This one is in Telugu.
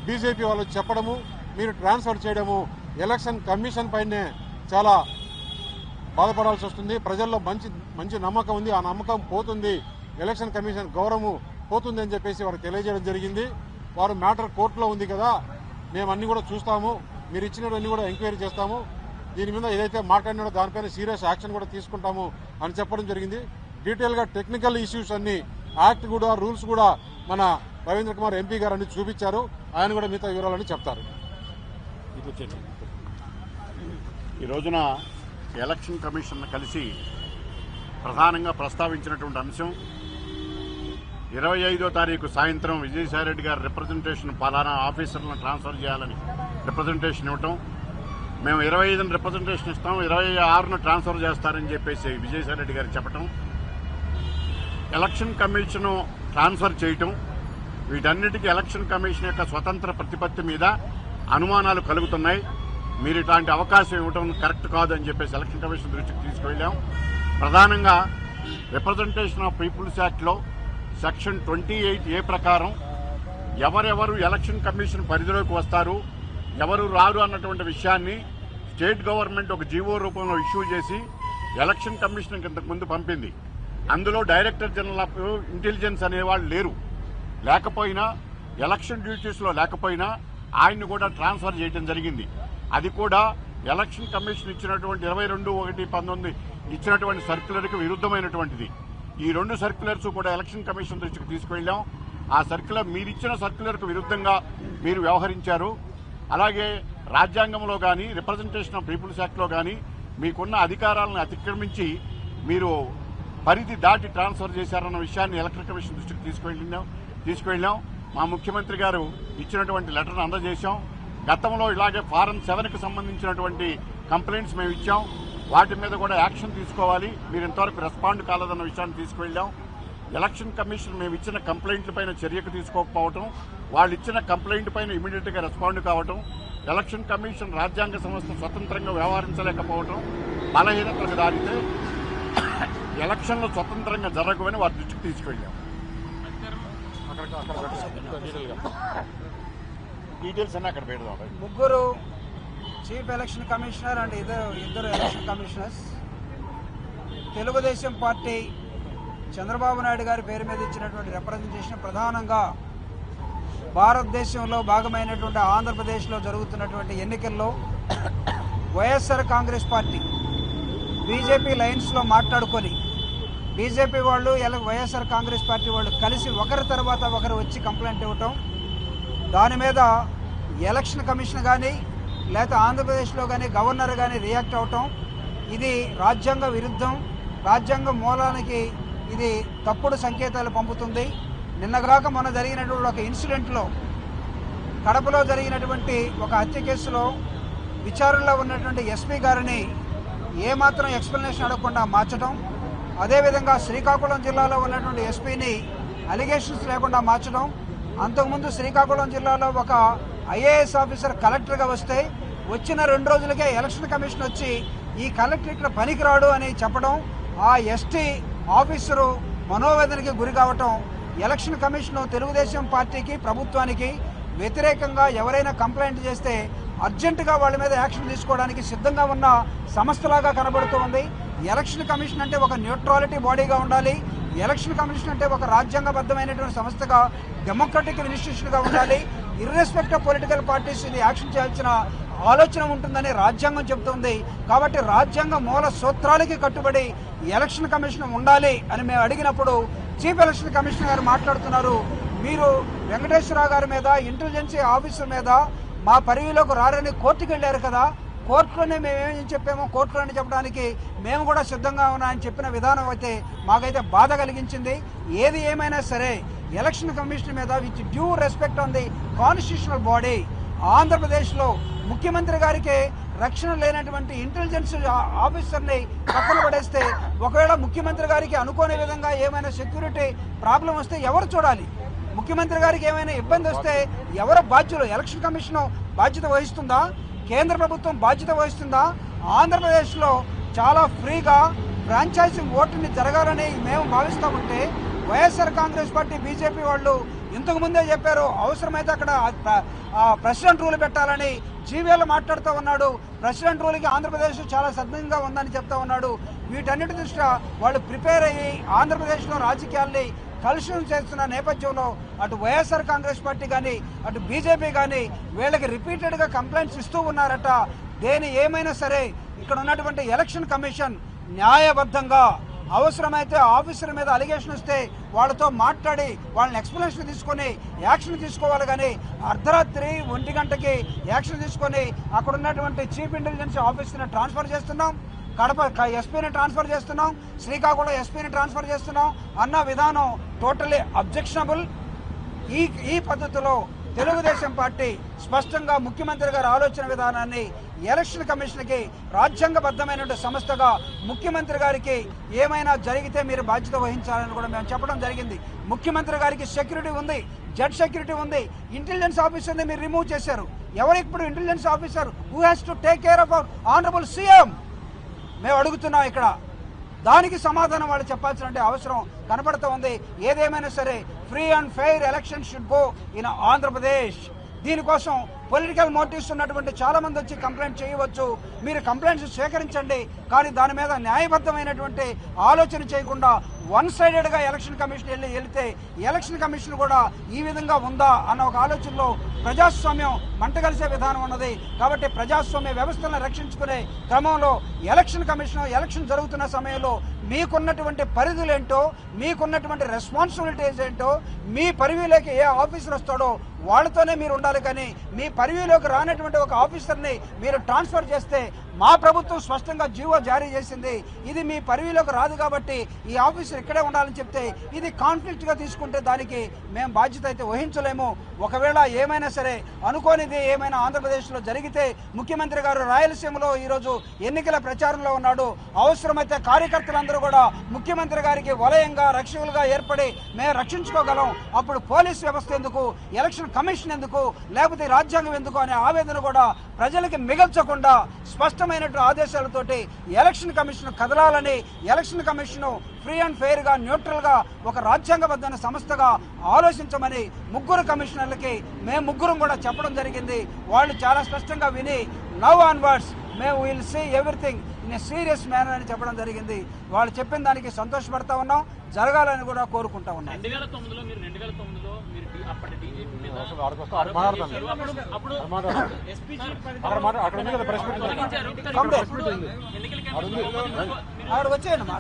బీజేపీ వాళ్ళు చెప్పడము, మీరు ట్రాన్స్ఫర్ చేయడము ఎలక్షన్ కమిషన్ పైనే చాలా బాధపడాల్సి వస్తుంది. ప్రజల్లో మంచి నమ్మకం ఉంది, ఆ నమ్మకం పోతుంది, ఎలక్షన్ కమిషన్ గౌరవము పోతుంది అని చెప్పేసి వారికి తెలియజేయడం జరిగింది. వారు మ్యాటర్ కోర్టులో ఉంది కదా, మేము అన్ని కూడా చూస్తాము, మీరు ఇచ్చినవన్నీ కూడా ఎంక్వైరీ చేస్తాము, దీని మీద ఏదైతే మాట్లాడినాడో దానిపైన సీరియస్ యాక్షన్ కూడా తీసుకుంటాము అని చెప్పడం జరిగింది. డీటెయిల్గా టెక్నికల్ ఇష్యూస్ అన్ని, యాక్ట్ కూడా, రూల్స్ కూడా మన రవీంద్ర కుమార్ ఎంపీ గారు అన్ని చూపించారు. ఆయన కూడా మిగతా వివరాలన్నీ చెప్తారు. ఈ రోజున ఎలక్షన్ కమిషన్ కలిసి ప్రధానంగా ప్రస్తావించినటువంటి అంశం 25వ తారీఖు సాయంత్రం విజయసాయిరెడ్డి గారి రిప్రజెంటేషన్ పలానా ఆఫీసర్లను ట్రాన్స్ఫర్ చేయాలని రిప్రజెంటేషన్ ఇవ్వటం, మేము 25ని రిప్రజెంటేషన్ ఇస్తాం, 26ను ట్రాన్స్ఫర్ చేస్తారని చెప్పేసి విజయసాయిరెడ్డి గారు చెప్పటం, ఎలక్షన్ కమిషన్ ట్రాన్స్ఫర్ చేయటం, వీటన్నిటికీ ఎలక్షన్ కమిషన్ యొక్క స్వతంత్ర ప్రతిపత్తి మీద అనుమానాలు కలుగుతున్నాయి, మీరు ఇట్లాంటి అవకాశం ఇవ్వటం కరెక్ట్ కాదు అని చెప్పేసి ఎలక్షన్ కమిషన్ దృష్టికి తీసుకువెళ్ళాం. ప్రధానంగా రిప్రజెంటేషన్ ఆఫ్ పీపుల్స్ యాక్ట్లో సెక్షన్ 28A ప్రకారం ఎవరెవరు ఎలక్షన్ కమిషన్ పరిధిలోకి వస్తారు, ఎవరు రారు అన్నటువంటి విషయాన్ని స్టేట్ గవర్నమెంట్ ఒక జీవో రూపంలో ఇష్యూ చేసి ఎలక్షన్ కమిషన్కి ఇంతకుముందు పంపింది. అందులో డైరెక్టర్ జనరల్ ఆఫ్ ఇంటెలిజెన్స్ అనేవాళ్ళు లేరు, లేకపోయినా ఎలక్షన్ డ్యూటీస్లో లేకపోయినా ఆయన్ని కూడా ట్రాన్స్ఫర్ చేయడం జరిగింది. అది కూడా ఎలక్షన్ కమిషన్ ఇచ్చినటువంటి 22/1/19 ఇచ్చినటువంటి సర్క్యులర్కి విరుద్ధమైనటువంటిది. ఈ 2 సర్క్యులర్స్ కూడా ఎలక్షన్ కమిషన్ దృష్టికి తీసుకువెళ్ళాం. ఆ సర్క్యులర్, మీరిచ్చిన సర్క్యులర్కు విరుద్ధంగా మీరు వ్యవహరించారు. అలాగే రాజ్యాంగంలో కానీ రిప్రజెంటేషన్ ఆఫ్ పీపుల్స్ యాక్ట్లో కానీ మీకున్న అధికారాలను అతిక్రమించి మీరు పరిధి దాటి ట్రాన్స్ఫర్ చేశారన్న విషయాన్ని ఎలక్షన్ కమిషన్ దృష్టికి తీసుకువెళ్ళాం. మా ముఖ్యమంత్రి గారు ఇచ్చినటువంటి లెటర్ను అందజేశాం. గతంలో ఇలాగే ఫారం 7కి సంబంధించినటువంటి కంప్లైంట్స్ మేము ఇచ్చాం, వాటి మీద కూడా యాక్షన్ తీసుకోవాలి, మీరు ఇంతవరకు రెస్పాండ్ కాలేదన్న విషయాన్ని తీసుకువెళ్ళాం. ఎలక్షన్ కమిషన్ మేము ఇచ్చిన కంప్లైంట్ల పైన చర్యకు తీసుకోకపోవటం, వాళ్ళు ఇచ్చిన కంప్లైంట్ పైన ఇమీడియట్గా రెస్పాండ్ కావటం, ఎలక్షన్ కమిషన్ రాజ్యాంగ సంస్థ స్వతంత్రంగా వ్యవహరించలేకపోవటం బలహీనతలకు దారితే ఎలక్షన్లు స్వతంత్రంగా జరగవని వారి దృష్టికి తీసుకువెళ్ళాం. డీటెయిల్స్ అన్నీ అక్కడ పెడదాం. ముగ్గురు చీఫ్ ఎలక్షన్ కమిషనర్ అండ్ ఇద్దరు election commissioners Telugu Desam party Chandrababu Naidu గారి పేరు మీద ఇచ్చినటువంటి రిప్రజెంటేషన్ ప్రధానంగా భారతదేశంలో భాగమైనటువంటి ఆంధ్రప్రదేశ్లో జరుగుతున్నటువంటి ఎన్నికల్లో వైఎస్ఆర్ కాంగ్రెస్ పార్టీ బీజేపీ లైన్స్లో మాట్లాడుకొని బీజేపీ వాళ్ళు వైఎస్ఆర్ కాంగ్రెస్ పార్టీ వాళ్ళు కలిసి ఒకరి తర్వాత ఒకరు వచ్చి కంప్లైంట్ ఇవ్వటం, దాని మీద ఎలక్షన్ కమిషన్ కానీ లేకపోతే ఆంధ్రప్రదేశ్లో కానీ గవర్నర్ కానీ రియాక్ట్ అవటం, ఇది రాజ్యాంగ విరుద్ధం, రాజ్యాంగ మూలానికి ఇది తప్పుడు సంకేతాలు పంపుతుంది. నిన్నగాక మొన్న జరిగినటువంటి ఒక ఇన్సిడెంట్లో, కడపలో జరిగినటువంటి ఒక హత్య కేసులో విచారణలో ఉన్నటువంటి ఎస్పీ గారిని ఏమాత్రం ఎక్స్ప్లెనేషన్ అడగకుండా మార్చడం, అదేవిధంగా శ్రీకాకుళం జిల్లాలో ఉన్నటువంటి ఎస్పీని అలిగేషన్స్ లేకుండా మార్చడం, అంతకుముందు శ్రీకాకుళం జిల్లాలో ఒక ఐఏఎస్ ఆఫీసర్ కలెక్టర్గా వస్తే వచ్చిన 2 రోజులకే ఎలక్షన్ కమిషన్ వచ్చి ఈ కలెక్టర్ ఇక్కడ పనికిరాడు అని చెప్పడం, ఆ ఎస్టీ ఆఫీసరు మనోవేదనకి గురి కావటం, ఎలక్షన్ కమిషన్ తెలుగుదేశం పార్టీకి ప్రభుత్వానికి వ్యతిరేకంగా ఎవరైనా కంప్లైంట్ చేస్తే అర్జెంటుగా వాళ్ళ మీద యాక్షన్ తీసుకోవడానికి సిద్ధంగా ఉన్న సంస్థలాగా కనబడుతోంది. ఎలక్షన్ కమిషన్ అంటే ఒక న్యూట్రాలిటీ బాడీగా ఉండాలి, ఎలక్షన్ కమిషన్ అంటే ఒక రాజ్యాంగబద్ధమైనటువంటి సంస్థగా, డెమోక్రటిక్ ఇన్స్టిట్యూషన్గా ఉండాలి. ఇర్రెస్పెక్ట్ ఆఫ్ పొలిటికల్ పార్టీస్ ఇది యాక్షన్ చేయాల్సిన ఆలోచన ఉంటుందని రాజ్యాంగం చెబుతుంది. కాబట్టి రాజ్యాంగ మూల సూత్రాలకి కట్టుబడి ఎలక్షన్ కమిషన్ ఉండాలి అని మేము అడిగినప్పుడు చీఫ్ ఎలక్షన్ కమిషనర్ గారు మాట్లాడుతున్నారు, మీరు వెంకటేశ్వరరావు గారి మీద, ఇంటెలిజెన్స్ ఆఫీసర్ మీద మా పరిధిలోకి రారని కోర్టుకు వెళ్ళారు కదా, కోర్టులోనే మేమేం చెప్పామో కోర్టులోనే చెప్పడానికి మేము కూడా సిద్ధంగా ఉన్నామని చెప్పిన విధానం అయితే మాకైతే బాధ కలిగించింది. ఏది ఏమైనా సరే ఎలక్షన్ కమిషన్ మీద with due respect on the constitutional body, ఆంధ్రప్రదేశ్లో ముఖ్యమంత్రి గారికి రక్షణ లేనటువంటి ఇంటెలిజెన్స్ ఆఫీసర్ని పక్కన పడేస్తే, ఒకవేళ ముఖ్యమంత్రి గారికి అనుకోని విధంగా ఏమైనా సెక్యూరిటీ ప్రాబ్లం వస్తే ఎవరు చూడాలి? ముఖ్యమంత్రి గారికి ఏమైనా ఇబ్బంది వస్తే ఎవరు బాధ్యులు? ఎలక్షన్ కమిషన్ బాధ్యత వహిస్తుందా? కేంద్ర ప్రభుత్వం బాధ్యత వహిస్తుందా? ఆంధ్రప్రదేశ్లో చాలా ఫ్రీగా ఫ్రాంచైజింగ్ ఓటుని జరగాలని మేము భావిస్తూ ఉంటే వైఎస్ఆర్ కాంగ్రెస్ పార్టీ, బీజేపీ వాళ్ళు ఇంతకు ముందే చెప్పారు అవసరమైతే అక్కడ ప్రెసిడెంట్ రూల్ పెట్టాలని. జీవీఎల్ మాట్లాడుతూ ఉన్నాడు, ప్రెసిడెంట్ రూల్కి ఆంధ్రప్రదేశ్ చాలా సద్దంగా ఉందని చెప్తా ఉన్నాడు. వీటన్నిటి దృష్ట్యా వాళ్ళు ప్రిపేర్ అయ్యి ఆంధ్రప్రదేశ్లో రాజకీయాల్ని కలుషితం చేస్తున్న నేపథ్యంలో అటు వైఎస్ఆర్ కాంగ్రెస్ పార్టీ కానీ అటు బీజేపీ కానీ వీళ్ళకి రిపీటెడ్గా కంప్లైంట్స్ ఇస్తూ ఉన్నారట. దేని ఏమైనా సరే ఇక్కడ ఉన్నటువంటి ఎలక్షన్ కమిషన్ న్యాయబద్ధంగా అవసరమైతే ఆఫీసర్ మీద అలిగేషన్ వస్తే వాళ్ళతో మాట్లాడి వాళ్ళని ఎక్స్ప్లెనేషన్ తీసుకొని యాక్షన్ తీసుకోవాలి. కానీ అర్ధరాత్రి 1 గంటకి యాక్షన్ తీసుకొని అక్కడ ఉన్నటువంటి చీఫ్ ఇంటెలిజెన్స్ ఆఫీసర్ని ట్రాన్స్ఫర్ చేస్తున్నాం, కడప ఎస్పీని ట్రాన్స్ఫర్ చేస్తున్నాం, శ్రీకాకుళం ఎస్పీని ట్రాన్స్ఫర్ చేస్తున్నాం అన్న విధానం టోటలీ అబ్జెక్షనబుల్. ఈ పద్ధతిలో తెలుగుదేశం పార్టీ స్పష్టంగా ముఖ్యమంత్రి గారి ఆలోచన విధానాన్ని ఎలక్షన్ కమిషన్కి రాజ్యాంగబద్ధమైన సంస్థగా ముఖ్యమంత్రి గారికి ఏమైనా జరిగితే మీరు బాధ్యత వహించాలని కూడా మేము చెప్పడం జరిగింది. ముఖ్యమంత్రి గారికి సెక్యూరిటీ ఉంది, జడ్ సెక్యూరిటీ ఉంది, ఇంటెలిజెన్స్ ఆఫీసర్ని మీరు రిమూవ్ చేశారు. ఎవరు ఇప్పుడు intelligence officer who has to take care of our honourable CM మేము అడుగుతున్నాం. ఇక్కడ దానికి సమాధానం వాళ్ళు చెప్పాల్సిన అవసరం కనబడుతూ ఉంది. ఏదేమైనా సరే free and fair election should go in Andhra Pradesh. దీనికోసం పొలిటికల్ మోటివ్స్ ఉన్నటువంటి చాలా మంది వచ్చి కంప్లైంట్ చేయవచ్చు, మీరు కంప్లైంట్స్ స్వీకరించండి. కానీ దాని మీద న్యాయబద్ధమైనటువంటి ఆలోచన చేయకుండా వన్ సైడెడ్గా ఎలక్షన్ కమిషన్ వెళితే ఎలక్షన్ కమిషన్ కూడా ఈ విధంగా ఉందా అన్న ఒక ఆలోచనలో ప్రజాస్వామ్యం మంటగలిసే విధానం ఉన్నది. కాబట్టి ప్రజాస్వామ్య వ్యవస్థలను రక్షించుకునే క్రమంలో ఎలక్షన్ కమిషన్ ఎలక్షన్ జరుగుతున్న సమయంలో మీకున్నటువంటి పరిధులేంటో, మీకున్నటువంటి రెస్పాన్సిబిలిటీస్ ఏంటో, మీ పరివిలోకి ఏ ఆఫీసర్ వస్తాడో వాళ్ళతోనే మీరు ఉండాలి. కానీ మీ పరివిలోకి రానటువంటి ఒక ఆఫీసర్ని మీరు ట్రాన్స్ఫర్ చేస్తే మా ప్రభుత్వం స్పష్టంగా జీవో జారీ చేసింది, ఇది మీ పరివిలోకి రాదు కాబట్టి ఈ ఆఫీసర్ ఇక్కడే ఉండాలని చెప్తే ఇది కాన్ఫ్లిక్ట్గా తీసుకుంటే దానికి మేము బాధ్యత అయితే వహించలేము. ఒకవేళ ఏమైనా సరే అనుకోనిది ఏమైనా ఆంధ్రప్రదేశ్లో జరిగితే ముఖ్యమంత్రి గారు రాయలసీమలో ఈరోజు ఎన్నికల ప్రచారంలో ఉన్నాడు. అవసరమైతే కార్యకర్తలందరూ కూడా ముఖ్యమంత్రి గారికి వలయంగా రక్షకులుగా ఏర్పడి మేము రక్షించుకోగలం. అప్పుడు పోలీస్ వ్యవస్థ ఎందుకు, ఎలక్షన్ కమిషన్ ఎందుకు, లేకపోతే రాజ్యాంగం ఎందుకు అనే ఆవేదన కూడా ప్రజలకి మిగల్చకుండా స్పష్టమైనటువంటి ఆదేశాలతోటి ఎలక్షన్ కమిషన్ కదలాలని, ఎలక్షన్ కమిషన్ ఫ్రీ అండ్ ఫెయిర్గా న్యూట్రల్గా ఒక రాజ్యాంగబద్ధమైన సంస్థగా ఆలోచించమని ముగ్గురు కమిషనర్లకి మేము ముగ్గురం కూడా చెప్పడం జరిగింది. వాళ్ళు చాలా స్పష్టంగా విని నవ్ ఆన్వర్డ్స్ మేము will see everything in a serious manner అని చెప్పడం జరిగింది. వాళ్ళు చెప్పిన దానికి సంతోషపడతా ఉన్నాం, జరగాలని కూడా కోరుకుంటా ఉన్నాం. 2009లో మీరు అప్పటి డీజీపీ మీద అక్కడ వచ్చేయండి.